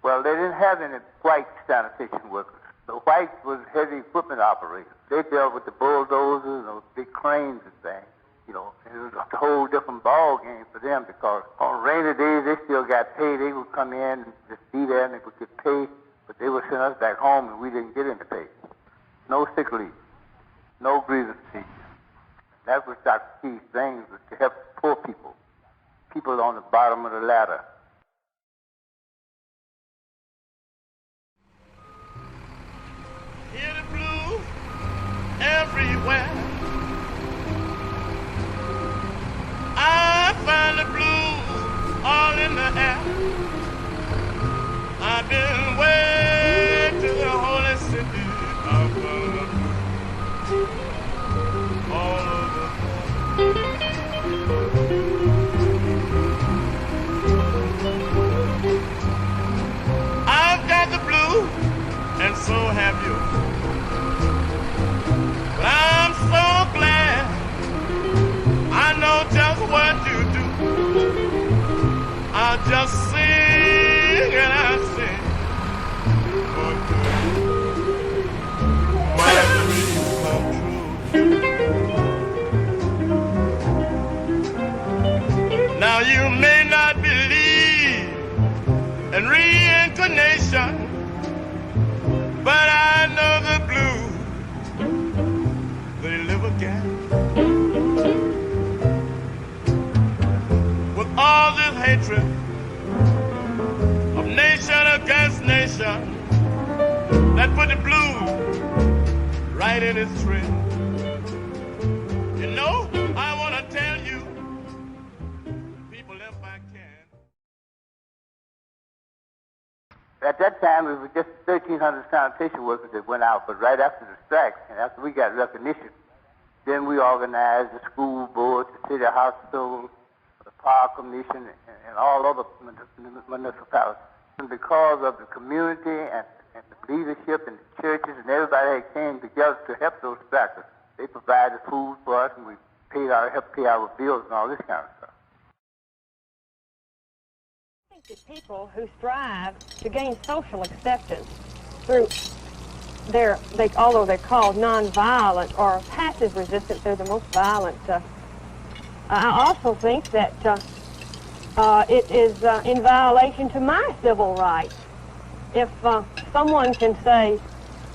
Well, they didn't have any white sanitation workers. The whites was heavy equipment operators. They dealt with the bulldozers and those big cranes and things. You know, it was a whole different ball game for them because on rainy days they still got paid. They would come in and just be there and they would get paid, but they would send us back home and we didn't get any pay. No sick leave, no grievance fees. That was Dr. Key's thing, was to help poor people, people on the bottom of the ladder. Hear the blues everywhere. I find the blues all in the air. I've been way to the holy city of the blues all over. I've got the blues, and so have you. But I'm so glad I know just what you do. I'll just sing and I sing for good. My dreams come true. Now you may not believe in reincarnation, but I know the blues, they live again. With all this hatred of nation against nation, that put the blues right in its trend. You know, I want to tell you, people, if I can. At that time, it was just 1,300 sanitation workers that went out, but right after the strike, and after we got recognition, then we organized the school board, the city hospital, the park commission, and all other municipalities. And because of the community and the leadership and the churches and everybody that came together to help those strikers, they provided food for us, and we helped pay our bills and all this kind of stuff. People who strive to gain social acceptance through although they're called nonviolent or passive resistance, they're the most violent. I also think that it is in violation to my civil rights. If someone can say,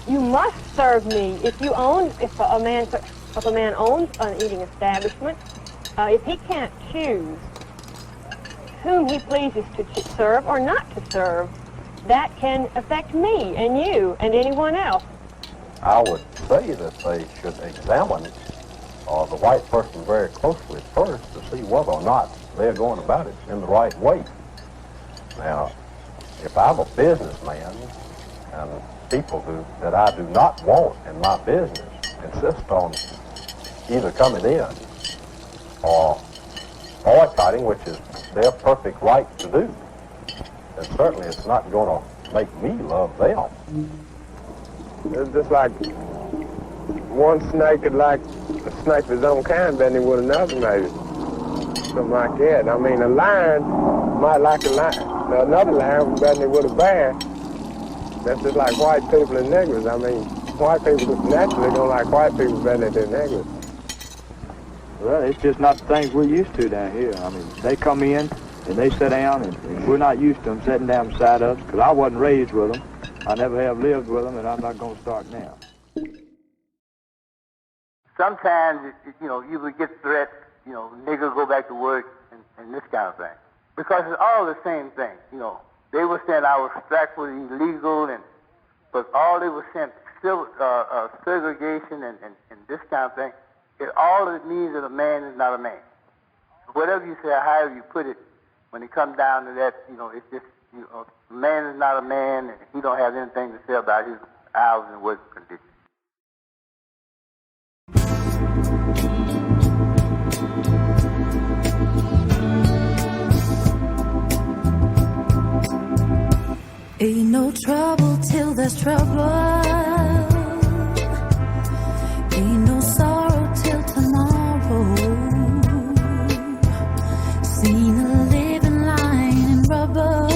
"You must serve me," if a man owns an eating establishment, if he can't choose whom he pleases to serve or not to serve, that can affect me and you and anyone else. I would say that they should examine the white person very closely first to see whether or not they're going about it in the right way. Now, if I'm a businessman and people that I do not want in my business insist on either coming in or boycotting, which is their perfect right to do, and certainly it's not going to make me love them. It's just like one snake is like a snake of his own kind better than with another, maybe. Something like that. I mean, a lion might like another lion better than with a bear. That's just like white people and niggers. I mean, white people naturally don't like white people better than niggers. Well, it's just not the things we're used to down here. I mean, they come in and they sit down, and we're not used to them sitting down beside us, because I wasn't raised with them. I never have lived with them, and I'm not going to start now. Sometimes, you would get threats, nigger, go back to work, and this kind of thing. Because it's all the same thing, They were saying our strike was illegal, but all they were saying, segregation and this kind of thing, all it means is a man is not a man. Whatever you say, however you put it, when it comes down to that, it's just, a man is not a man, and he don't have anything to say about his hours and work conditions. Ain't no trouble till there's trouble. Ain't no sorrow till tomorrow. Seen a living lying in rubble.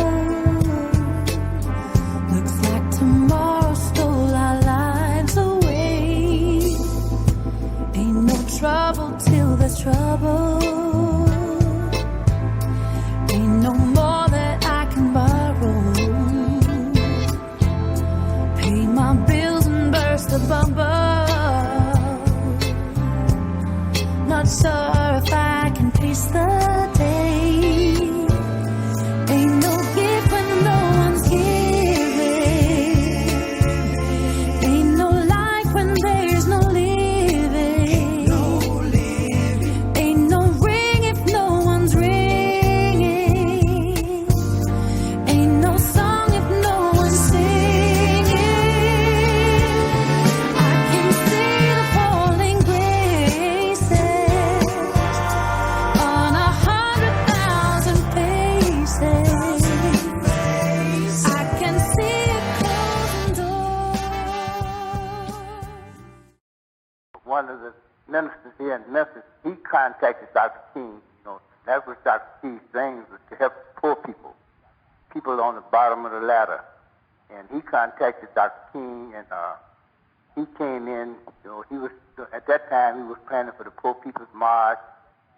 one of the ministers here in Memphis, he contacted Dr. King. You know, that was Dr. King's thing, was to help poor people, people on the bottom of the ladder. And he contacted Dr. King, and he came in. You know, he was at that time he was planning for the Poor People's March.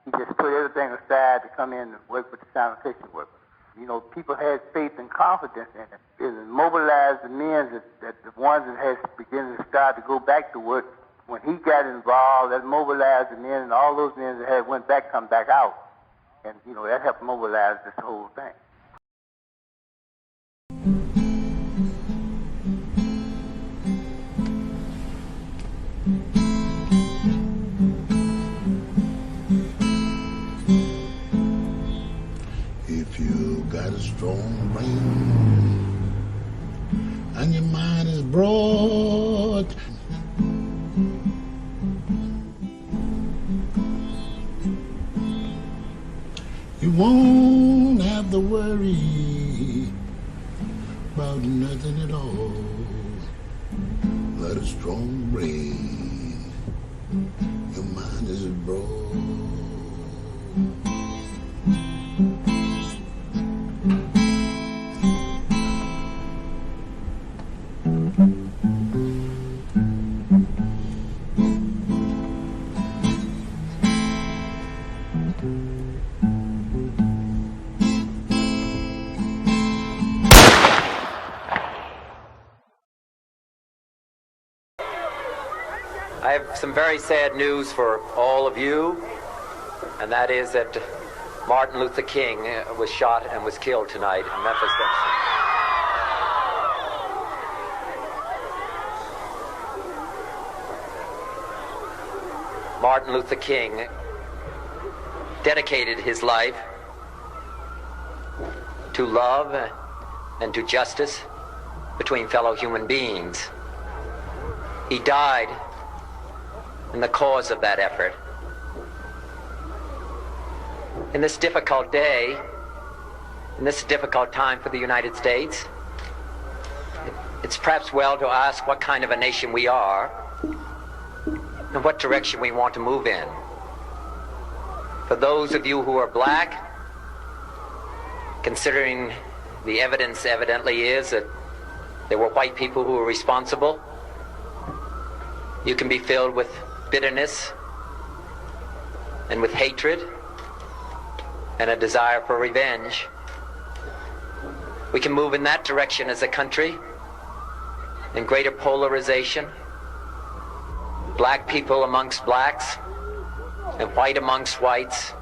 He just put everything aside to come in and work with the sanitation workers. You know, people had faith and confidence in it. It mobilized the men that the ones that had beginning to start to go back to work. When he got involved, that mobilized the men, and all those men that had went back come back out. And, you know, that helped mobilize this whole thing. If you got a strong brain and your mind is broad, you won't have to worry about nothing at all. Got a strong brain, your mind is broad. I have some very sad news for all of you, and that is that Martin Luther King was shot and was killed tonight in Memphis. Martin Luther King dedicated his life to love and to justice between fellow human beings. He died in the cause of that effort. In this difficult day, in this difficult time for the United States, it's perhaps well to ask what kind of a nation we are and what direction we want to move in. For those of you who are black, considering the evidence evidently is that there were white people who were responsible, you can be filled with bitterness and with hatred and a desire for revenge. We can move in that direction as a country, in greater polarization, black people amongst blacks and white amongst whites,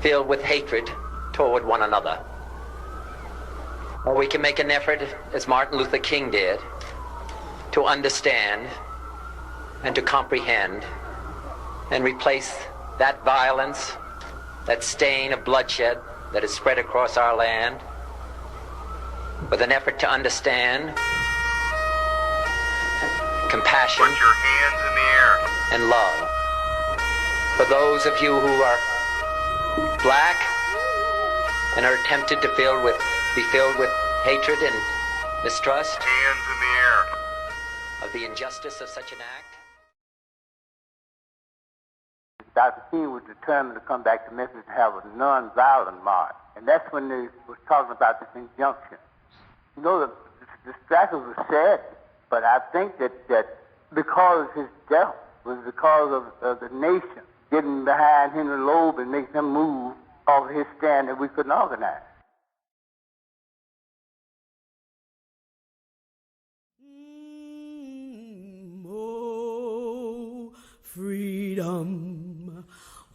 filled with hatred toward one another. Or we can make an effort, as Martin Luther King did, to understand and to comprehend and replace that violence, that stain of bloodshed that is spread across our land, with an effort to understand, compassion, put your hands in the air, and love. For those of you who are black and are tempted to be filled with hatred and mistrust, hands in the air, of the injustice of such an act, Dr. King was determined to come back to Memphis and have a non-violent march. And that's when they was talking about this injunction. You know, the strikers were sad, but I think that because his death was because of the nation getting behind Henry Loeb and making him move off his stand that we couldn't organize. Oh, freedom.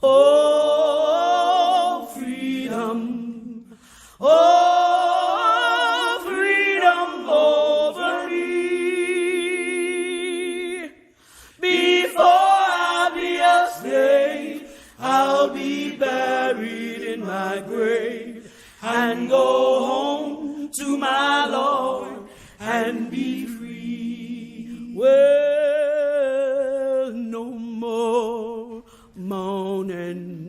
Oh, freedom. Oh, freedom over me. Before I be a slave, I'll be buried in my grave and go home to my Lord and be free. Well, no more mourning.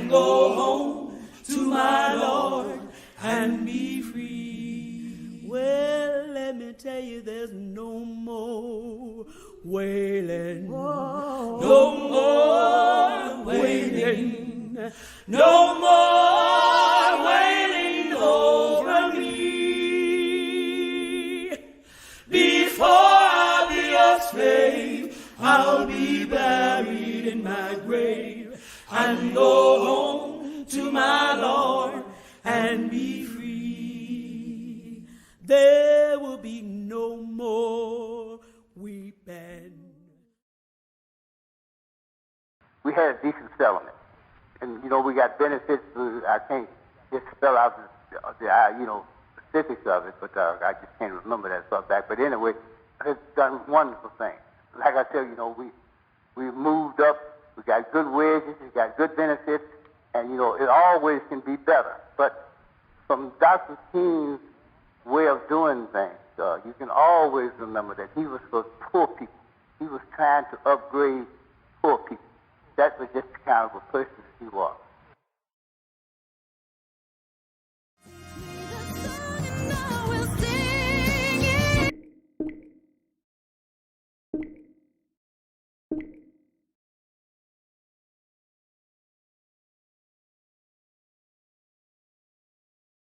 and go home to my Lord and be free. Well, let me tell you, there's no more wailing, no more wailing, no more wailing over me. Before I'll be a slave, I'll be buried in my grave and go home to my Lord and be free. There will be no more weeping. We had a decent settlement. And, you know, we got benefits. I can't just spell out the specifics of it, but I just can't remember that stuff back. But anyway, it's done wonderful things. Like I said, you know, we moved up. We got good wages. We got good benefits. And, you know, it always can be better. But from Dr. King's way of doing things, you can always remember that he was for poor people. He was trying to upgrade poor people. That was just the kind of a person he was.